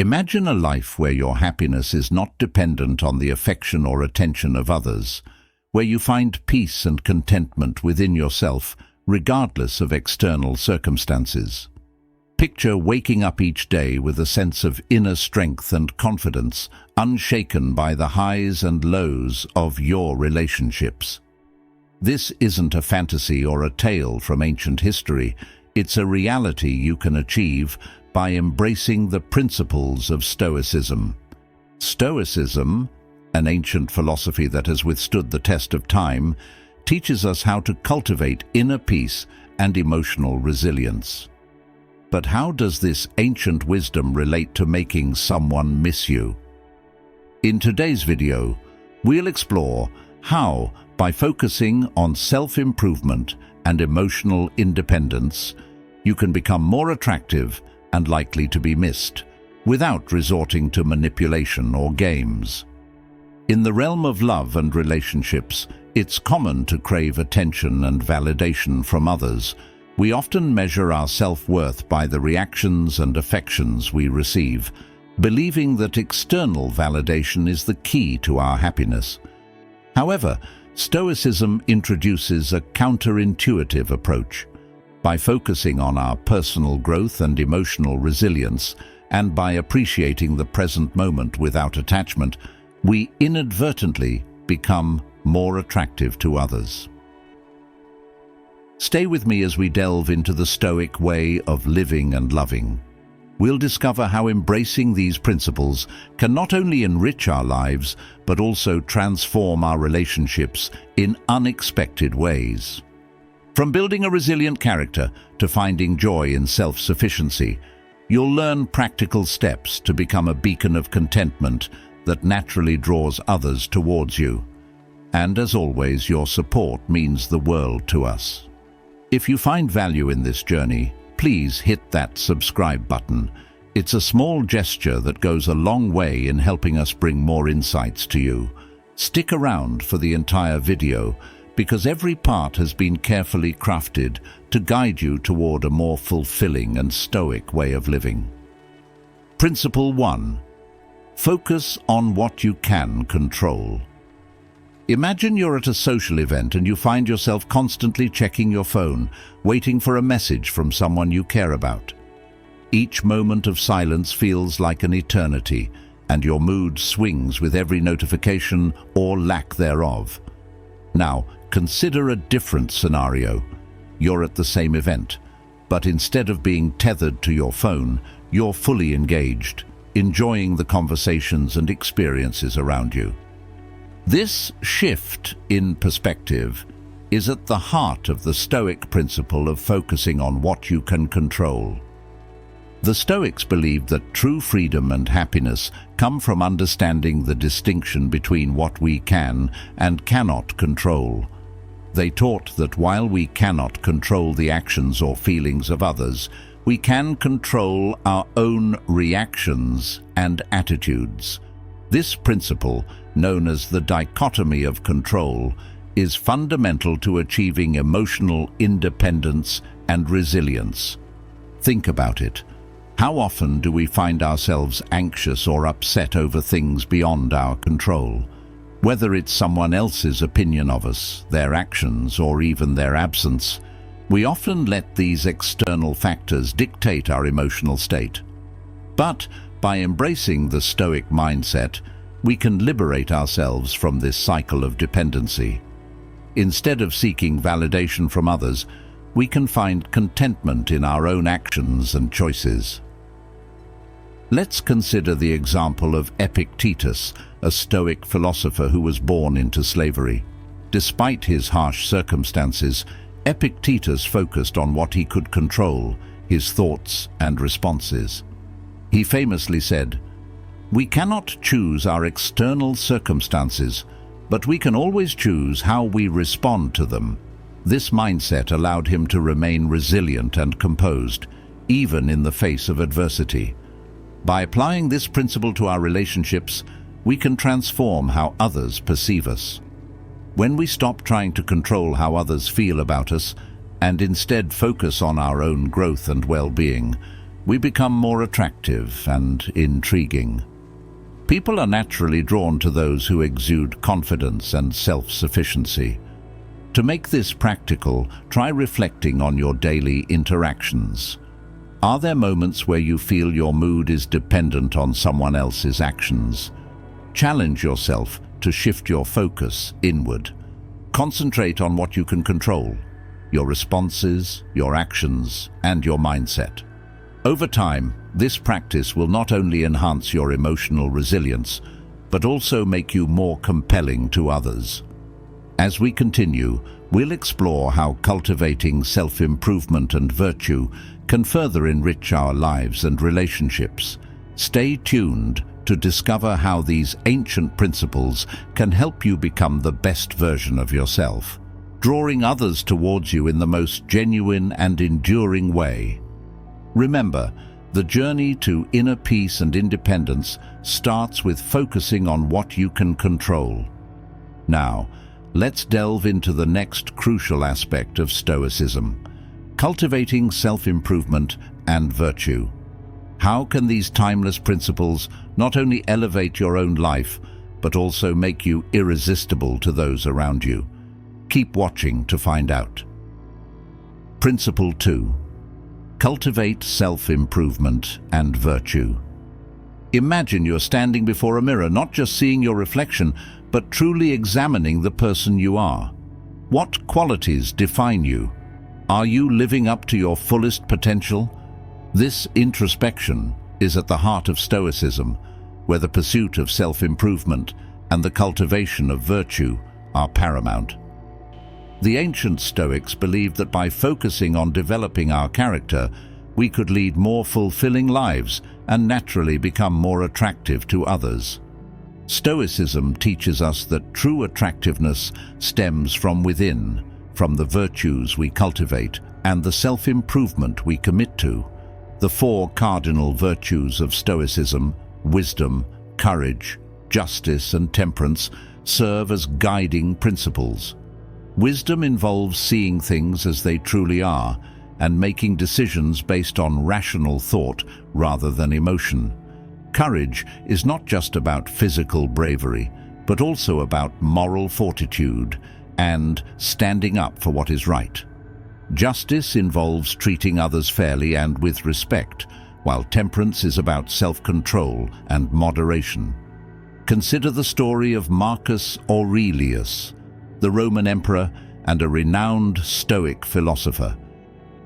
Imagine a life where your happiness is not dependent on the affection or attention of others, where you find peace and contentment within yourself, regardless of external circumstances. Picture waking up each day with a sense of inner strength and confidence, unshaken by the highs and lows of your relationships. This isn't a fantasy or a tale from ancient history. It's a reality you can achieve by embracing the principles of Stoicism. Stoicism, an ancient philosophy that has withstood the test of time, teaches us how to cultivate inner peace and emotional resilience. But how does this ancient wisdom relate to making someone miss you? In today's video, we'll explore how, by focusing on self-improvement and emotional independence, you can become more attractive and likely to be missed, without resorting to manipulation or games. In the realm of love and relationships, it's common to crave attention and validation from others. We often measure our self-worth by the reactions and affections we receive, believing that external validation is the key to our happiness. However, Stoicism introduces a counterintuitive approach. By focusing on our personal growth and emotional resilience, and by appreciating the present moment without attachment, we inadvertently become more attractive to others. Stay with me as we delve into the Stoic way of living and loving. We'll discover how embracing these principles can not only enrich our lives, but also transform our relationships in unexpected ways. From building a resilient character to finding joy in self-sufficiency, you'll learn practical steps to become a beacon of contentment that naturally draws others towards you. And as always, your support means the world to us. If you find value in this journey, please hit that subscribe button. It's a small gesture that goes a long way in helping us bring more insights to you. Stick around for the entire video, because every part has been carefully crafted to guide you toward a more fulfilling and stoic way of living. Principle 1. Focus on what you can control. Imagine you're at a social event and you find yourself constantly checking your phone, waiting for a message from someone you care about. Each moment of silence feels like an eternity, and your mood swings with every notification or lack thereof. Now, consider a different scenario. You're at the same event, but instead of being tethered to your phone, you're fully engaged, enjoying the conversations and experiences around you. This shift in perspective is at the heart of the Stoic principle of focusing on what you can control. The Stoics believed that true freedom and happiness come from understanding the distinction between what we can and cannot control. They taught that while we cannot control the actions or feelings of others, we can control our own reactions and attitudes. This principle, known as the dichotomy of control, is fundamental to achieving emotional independence and resilience. Think about it. How often do we find ourselves anxious or upset over things beyond our control? Whether it's someone else's opinion of us, their actions, or even their absence, we often let these external factors dictate our emotional state. But by embracing the Stoic mindset, we can liberate ourselves from this cycle of dependency. Instead of seeking validation from others, we can find contentment in our own actions and choices. Let's consider the example of Epictetus, a Stoic philosopher who was born into slavery. Despite his harsh circumstances, Epictetus focused on what he could control, his thoughts and responses. He famously said, "We cannot choose our external circumstances, but we can always choose how we respond to them." This mindset allowed him to remain resilient and composed, even in the face of adversity. By applying this principle to our relationships, we can transform how others perceive us. When we stop trying to control how others feel about us and instead focus on our own growth and well-being, we become more attractive and intriguing. People are naturally drawn to those who exude confidence and self-sufficiency. To make this practical, try reflecting on your daily interactions. Are there moments where you feel your mood is dependent on someone else's actions? Challenge yourself to shift your focus inward. Concentrate on what you can control: your responses, your actions, and your mindset. Over time, this practice will not only enhance your emotional resilience, but also make you more compelling to others. As we continue, we'll explore how cultivating self-improvement and virtue can further enrich our lives and relationships. Stay tuned to discover how these ancient principles can help you become the best version of yourself, drawing others towards you in the most genuine and enduring way. Remember, the journey to inner peace and independence starts with focusing on what you can control. Now, let's delve into the next crucial aspect of Stoicism: cultivating self-improvement and virtue. How can these timeless principles not only elevate your own life, but also make you irresistible to those around you? Keep watching to find out. Principle 2. Cultivate self-improvement and virtue. Imagine you're standing before a mirror, not just seeing your reflection, but truly examining the person you are. What qualities define you? Are you living up to your fullest potential? This introspection is at the heart of Stoicism, where the pursuit of self-improvement and the cultivation of virtue are paramount. The ancient Stoics believed that by focusing on developing our character, we could lead more fulfilling lives and naturally become more attractive to others. Stoicism teaches us that true attractiveness stems from within, from the virtues we cultivate and the self-improvement we commit to. The four cardinal virtues of Stoicism, wisdom, courage, justice, and temperance, serve as guiding principles. Wisdom involves seeing things as they truly are and making decisions based on rational thought rather than emotion. Courage is not just about physical bravery, but also about moral fortitude and standing up for what is right. Justice involves treating others fairly and with respect, while temperance is about self-control and moderation. Consider the story of Marcus Aurelius, the Roman emperor and a renowned Stoic philosopher.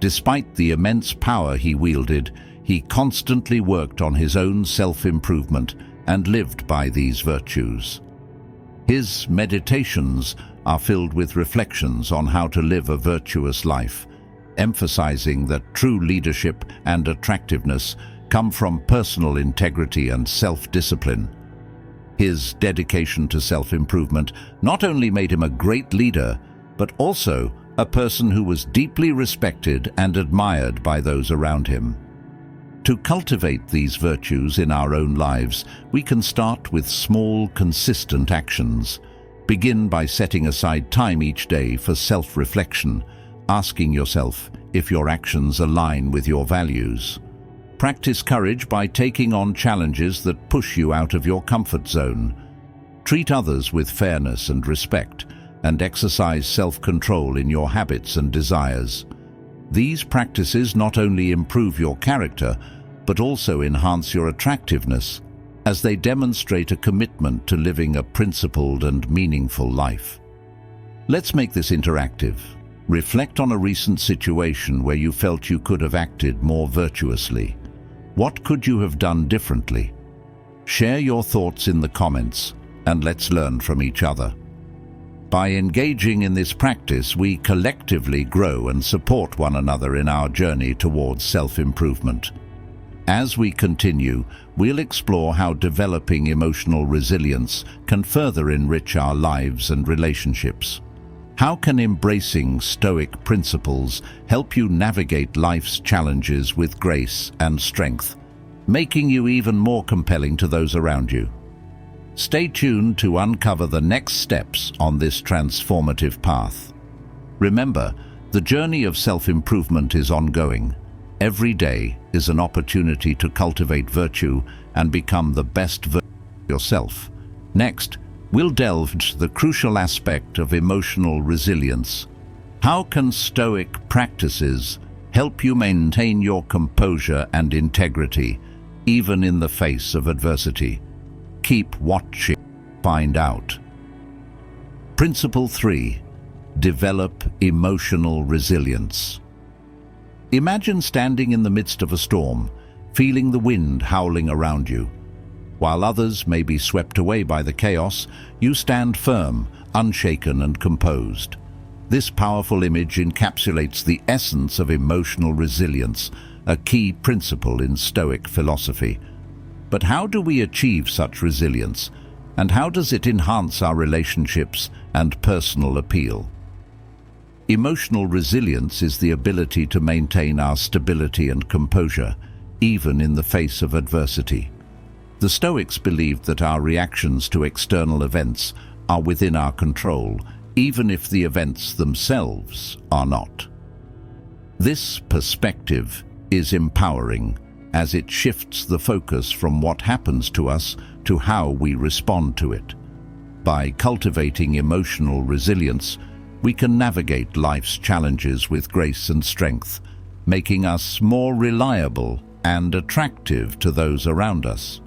Despite the immense power he wielded, he constantly worked on his own self-improvement and lived by these virtues. His meditations are filled with reflections on how to live a virtuous life, emphasizing that true leadership and attractiveness come from personal integrity and self-discipline. His dedication to self-improvement not only made him a great leader, but also a person who was deeply respected and admired by those around him. To cultivate these virtues in our own lives, we can start with small, consistent actions. Begin by setting aside time each day for self-reflection, asking yourself if your actions align with your values. Practice courage by taking on challenges that push you out of your comfort zone. Treat others with fairness and respect, and exercise self-control in your habits and desires. These practices not only improve your character, but also enhance your attractiveness, as they demonstrate a commitment to living a principled and meaningful life. Let's make this interactive. Reflect on a recent situation where you felt you could have acted more virtuously. What could you have done differently? Share your thoughts in the comments, and let's learn from each other. By engaging in this practice, we collectively grow and support one another in our journey towards self-improvement. As we continue, we'll explore how developing emotional resilience can further enrich our lives and relationships. How can embracing Stoic principles help you navigate life's challenges with grace and strength, making you even more compelling to those around you? Stay tuned to uncover the next steps on this transformative path. Remember, the journey of self-improvement is ongoing, Every day is an opportunity to cultivate virtue and become the best version of yourself. Next, we'll delve into the crucial aspect of emotional resilience. How can Stoic practices help you maintain your composure and integrity, even in the face of adversity? Keep watching to find out. Principle 3. Develop emotional resilience. Imagine standing in the midst of a storm, feeling the wind howling around you. While others may be swept away by the chaos, you stand firm, unshaken and composed. This powerful image encapsulates the essence of emotional resilience, a key principle in Stoic philosophy. But how do we achieve such resilience, and how does it enhance our relationships and personal appeal? Emotional resilience is the ability to maintain our stability and composure, even in the face of adversity. The Stoics believed that our reactions to external events are within our control, even if the events themselves are not. This perspective is empowering, as it shifts the focus from what happens to us to how we respond to it. By cultivating emotional resilience, we can navigate life's challenges with grace and strength, making us more reliable and attractive to those around us.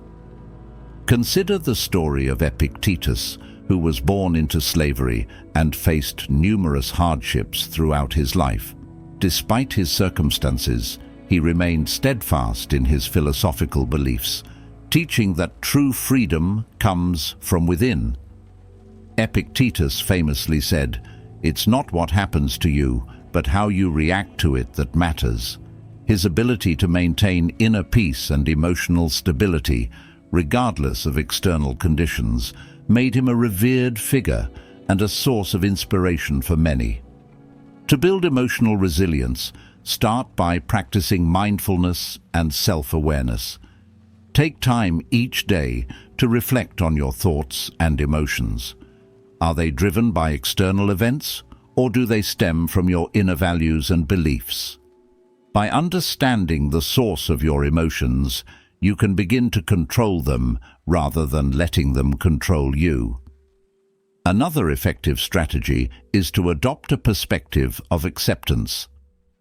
Consider the story of Epictetus, who was born into slavery and faced numerous hardships throughout his life. Despite his circumstances, he remained steadfast in his philosophical beliefs, teaching that true freedom comes from within. Epictetus famously said, "It's not what happens to you, but how you react to it that matters." His ability to maintain inner peace and emotional stability, regardless of external conditions, made him a revered figure and a source of inspiration for many. To build emotional resilience, start by practicing mindfulness and self-awareness. Take time each day to reflect on your thoughts and emotions. Are they driven by external events, or do they stem from your inner values and beliefs? By understanding the source of your emotions, you can begin to control them rather than letting them control you. Another effective strategy is to adopt a perspective of acceptance.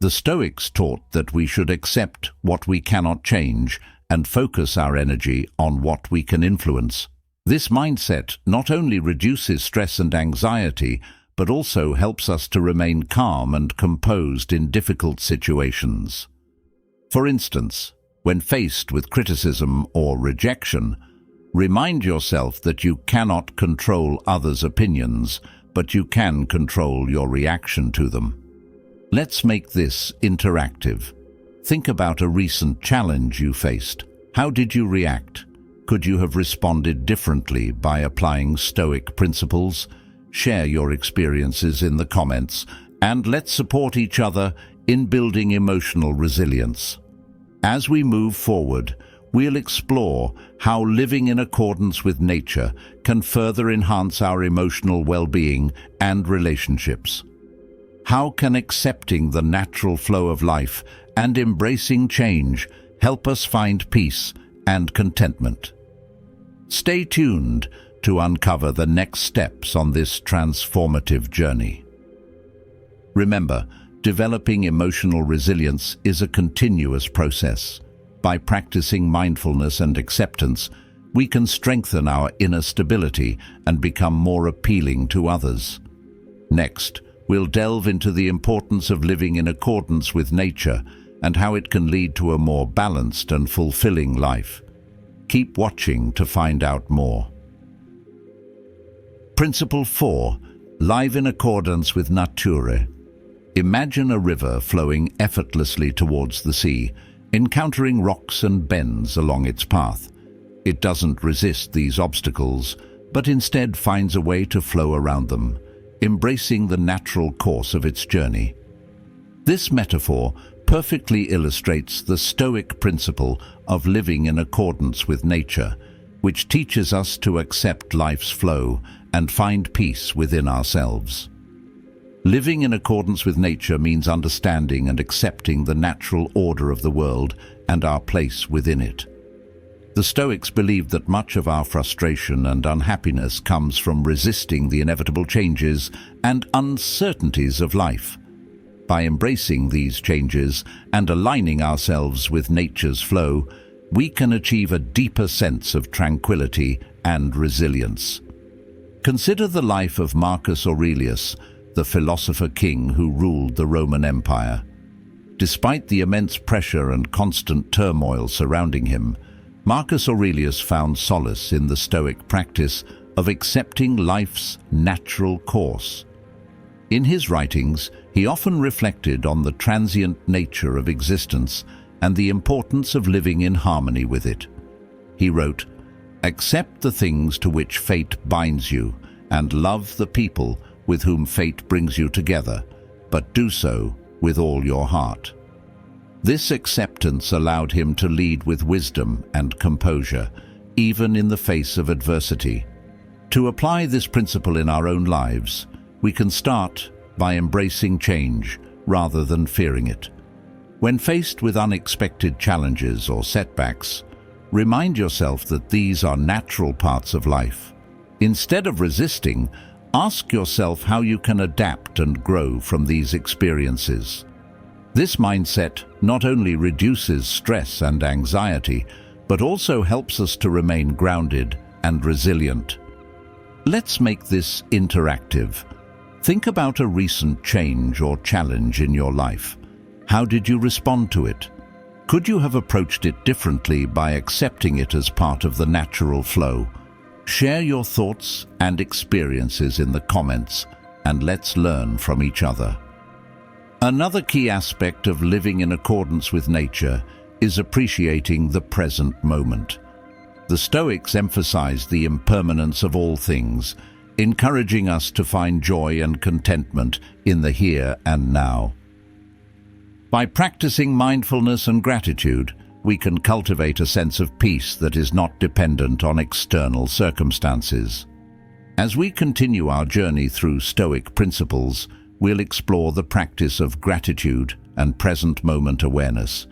The Stoics taught that we should accept what we cannot change and focus our energy on what we can influence. This mindset not only reduces stress and anxiety, but also helps us to remain calm and composed in difficult situations. For instance, when faced with criticism or rejection, remind yourself that you cannot control others' opinions, but you can control your reaction to them. Let's make this interactive. Think about a recent challenge you faced. How did you react? Could you have responded differently by applying Stoic principles? Share your experiences in the comments, and let's support each other in building emotional resilience. As we move forward, we'll explore how living in accordance with nature can further enhance our emotional well-being and relationships. How can accepting the natural flow of life and embracing change help us find peace and contentment? Stay tuned to uncover the next steps on this transformative journey. Remember, developing emotional resilience is a continuous process. By practicing mindfulness and acceptance, we can strengthen our inner stability and become more appealing to others. Next, we'll delve into the importance of living in accordance with nature and how it can lead to a more balanced and fulfilling life. Keep watching to find out more. Principle 4. Live in accordance with nature. Imagine a river flowing effortlessly towards the sea, encountering rocks and bends along its path. It doesn't resist these obstacles, but instead finds a way to flow around them, embracing the natural course of its journey. This metaphor perfectly illustrates the Stoic principle of living in accordance with nature, which teaches us to accept life's flow and find peace within ourselves. Living in accordance with nature means understanding and accepting the natural order of the world and our place within it. The Stoics believed that much of our frustration and unhappiness comes from resisting the inevitable changes and uncertainties of life. By embracing these changes and aligning ourselves with nature's flow, we can achieve a deeper sense of tranquility and resilience. Consider the life of Marcus Aurelius, the philosopher king who ruled the Roman Empire. Despite the immense pressure and constant turmoil surrounding him, Marcus Aurelius found solace in the Stoic practice of accepting life's natural course. In his writings, he often reflected on the transient nature of existence and the importance of living in harmony with it. He wrote, "Accept the things to which fate binds you, and love the people with whom fate brings you together, but do so with all your heart." This acceptance allowed him to lead with wisdom and composure, even in the face of adversity. To apply this principle in our own lives, we can start by embracing change rather than fearing it. When faced with unexpected challenges or setbacks, remind yourself that these are natural parts of life. Instead of resisting, ask yourself how you can adapt and grow from these experiences. This mindset not only reduces stress and anxiety, but also helps us to remain grounded and resilient. Let's make this interactive. Think about a recent change or challenge in your life. How did you respond to it? Could you have approached it differently by accepting it as part of the natural flow? Share your thoughts and experiences in the comments, and let's learn from each other. Another key aspect of living in accordance with nature is appreciating the present moment. The Stoics emphasized the impermanence of all things, encouraging us to find joy and contentment in the here and now. By practicing mindfulness and gratitude, we can cultivate a sense of peace that is not dependent on external circumstances. As we continue our journey through Stoic principles, we'll explore the practice of gratitude and present moment awareness.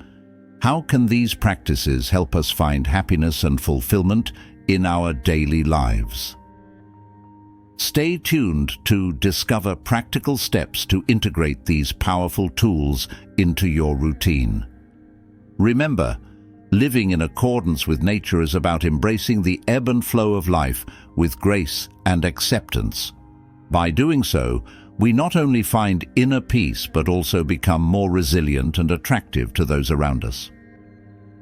How can these practices help us find happiness and fulfillment in our daily lives? Stay tuned to discover practical steps to integrate these powerful tools into your routine. Remember, living in accordance with nature is about embracing the ebb and flow of life with grace and acceptance. By doing so, we not only find inner peace but also become more resilient and attractive to those around us.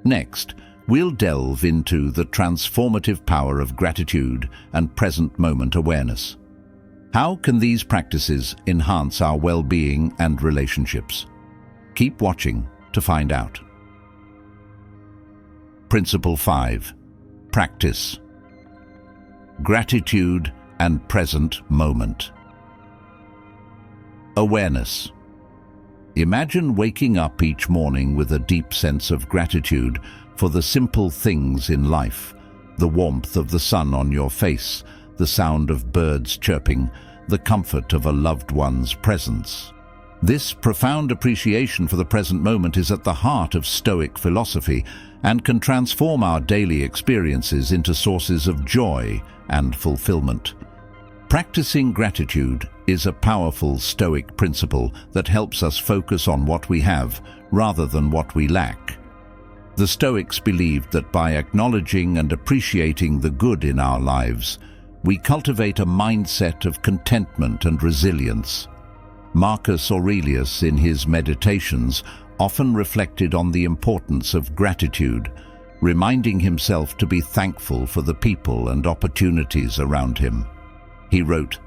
Next, we'll delve into the transformative power of gratitude and present moment awareness. How can these practices enhance our well-being and relationships? Keep watching to find out. Principle 5. Practice. Gratitude and present moment. Awareness. Imagine waking up each morning with a deep sense of gratitude for the simple things in life: the warmth of the sun on your face, the sound of birds chirping, the comfort of a loved one's presence. This profound appreciation for the present moment is at the heart of Stoic philosophy and can transform our daily experiences into sources of joy and fulfillment. Practicing gratitude is a powerful Stoic principle that helps us focus on what we have rather than what we lack. The Stoics believed that by acknowledging and appreciating the good in our lives, we cultivate a mindset of contentment and resilience. Marcus Aurelius, in his Meditations, often reflected on the importance of gratitude, reminding himself to be thankful for the people and opportunities around him. He wrote,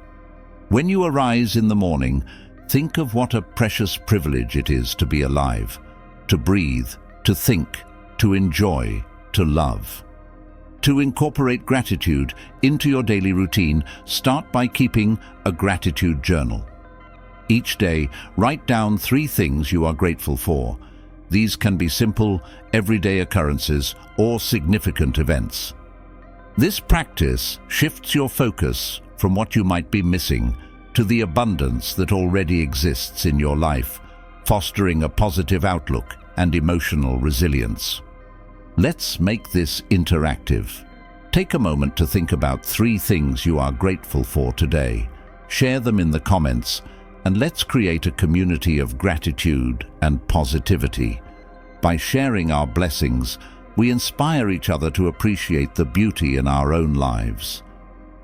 "When you arise in the morning, think of what a precious privilege it is to be alive, to breathe, to think, to enjoy, to love." To incorporate gratitude into your daily routine, start by keeping a gratitude journal. Each day, write down 3 things you are grateful for. These can be simple, everyday occurrences or significant events. This practice shifts your focus from what you might be missing to the abundance that already exists in your life, fostering a positive outlook and emotional resilience. Let's make this interactive. Take a moment to think about 3 things you are grateful for today. Share them in the comments, and let's create a community of gratitude and positivity. By sharing our blessings, we inspire each other to appreciate the beauty in our own lives.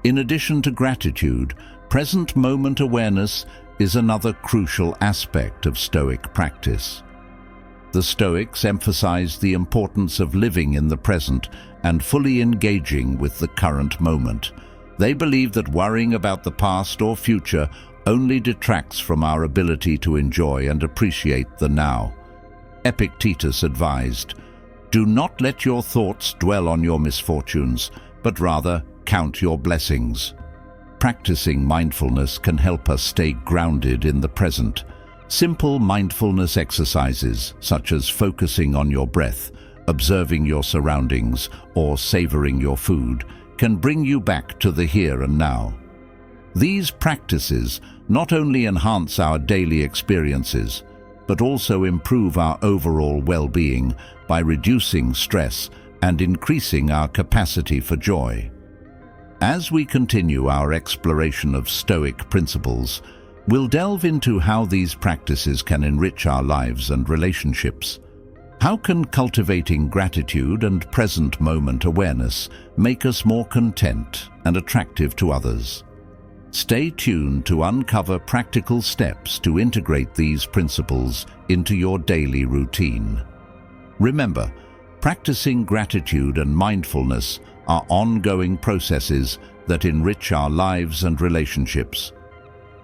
In addition to gratitude, present moment awareness is another crucial aspect of Stoic practice. The Stoics emphasize the importance of living in the present and fully engaging with the current moment. They believe that worrying about the past or future only detracts from our ability to enjoy and appreciate the now. Epictetus advised, "Do not let your thoughts dwell on your misfortunes, but rather count your blessings." Practicing mindfulness can help us stay grounded in the present. Simple mindfulness exercises, such as focusing on your breath, observing your surroundings, or savoring your food, can bring you back to the here and now. These practices not only enhance our daily experiences, but also improve our overall well-being by reducing stress and increasing our capacity for joy. As we continue our exploration of Stoic principles, we'll delve into how these practices can enrich our lives and relationships. How can cultivating gratitude and present moment awareness make us more content and attractive to others? Stay tuned to uncover practical steps to integrate these principles into your daily routine. Remember, practicing gratitude and mindfulness are ongoing processes that enrich our lives and relationships.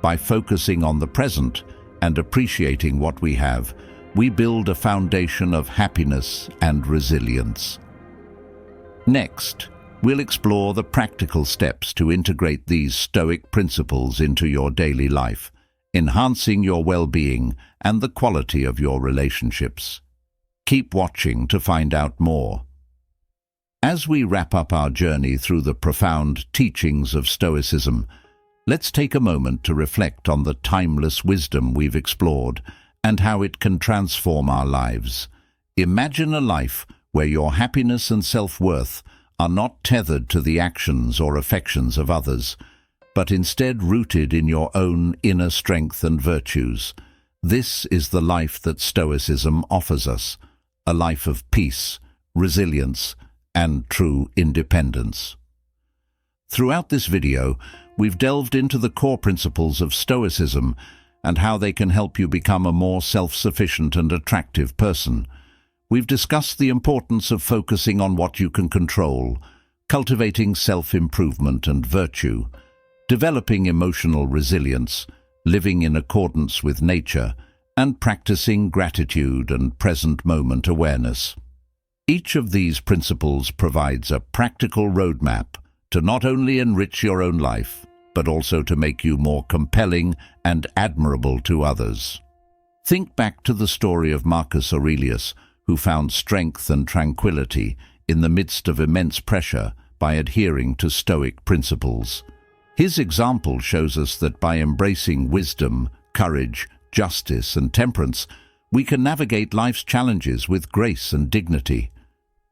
By focusing on the present and appreciating what we have, we build a foundation of happiness and resilience. Next, we'll explore the practical steps to integrate these Stoic principles into your daily life, enhancing your well-being and the quality of your relationships. Keep watching to find out more. As we wrap up our journey through the profound teachings of Stoicism, let's take a moment to reflect on the timeless wisdom we've explored and how it can transform our lives. Imagine a life where your happiness and self-worth are not tethered to the actions or affections of others, but instead rooted in your own inner strength and virtues. This is the life that Stoicism offers us, a life of peace, resilience, and true independence. Throughout this video, we've delved into the core principles of Stoicism and how they can help you become a more self-sufficient and attractive person. We've discussed the importance of focusing on what you can control, cultivating self-improvement and virtue, developing emotional resilience, living in accordance with nature, and practicing gratitude and present moment awareness. Each of these principles provides a practical roadmap to not only enrich your own life, but also to make you more compelling and admirable to others. Think back to the story of Marcus Aurelius, who found strength and tranquility in the midst of immense pressure by adhering to Stoic principles. His example shows us that by embracing wisdom, courage, justice, and temperance, we can navigate life's challenges with grace and dignity.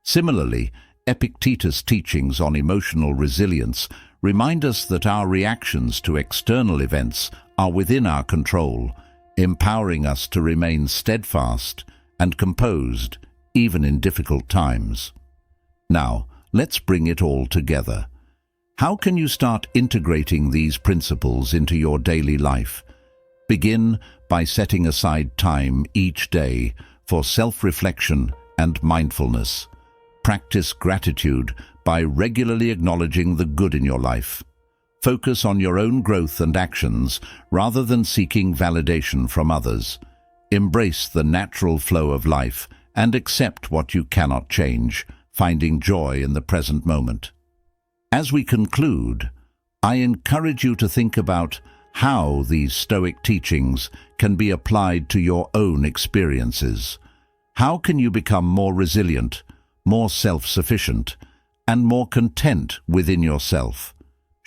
Similarly, Epictetus' teachings on emotional resilience remind us that our reactions to external events are within our control, empowering us to remain steadfast and composed even in difficult times. Now, let's bring it all together. How can you start integrating these principles into your daily life? Begin by setting aside time each day for self-reflection and mindfulness. Practice gratitude by regularly acknowledging the good in your life. Focus on your own growth and actions rather than seeking validation from others. Embrace the natural flow of life and accept what you cannot change, finding joy in the present moment. As we conclude, I encourage you to think about how these Stoic teachings can be applied to your own experiences. How can you become more resilient, more self-sufficient, and more content within yourself?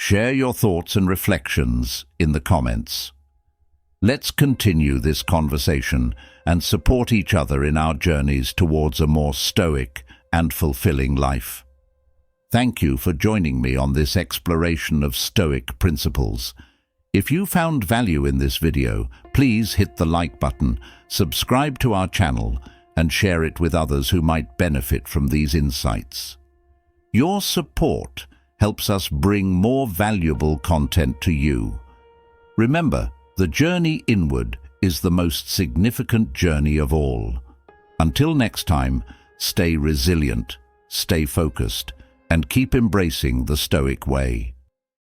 Share your thoughts and reflections in the comments. Let's continue this conversation and support each other in our journeys towards a more stoic and fulfilling life. Thank you for joining me on this exploration of Stoic principles. If you found value in this video, please hit the like button, subscribe to our channel, and share it with others who might benefit from these insights. Your support helps us bring more valuable content to you. Remember, the journey inward is the most significant journey of all. Until next time, stay resilient, stay focused, and keep embracing the Stoic way.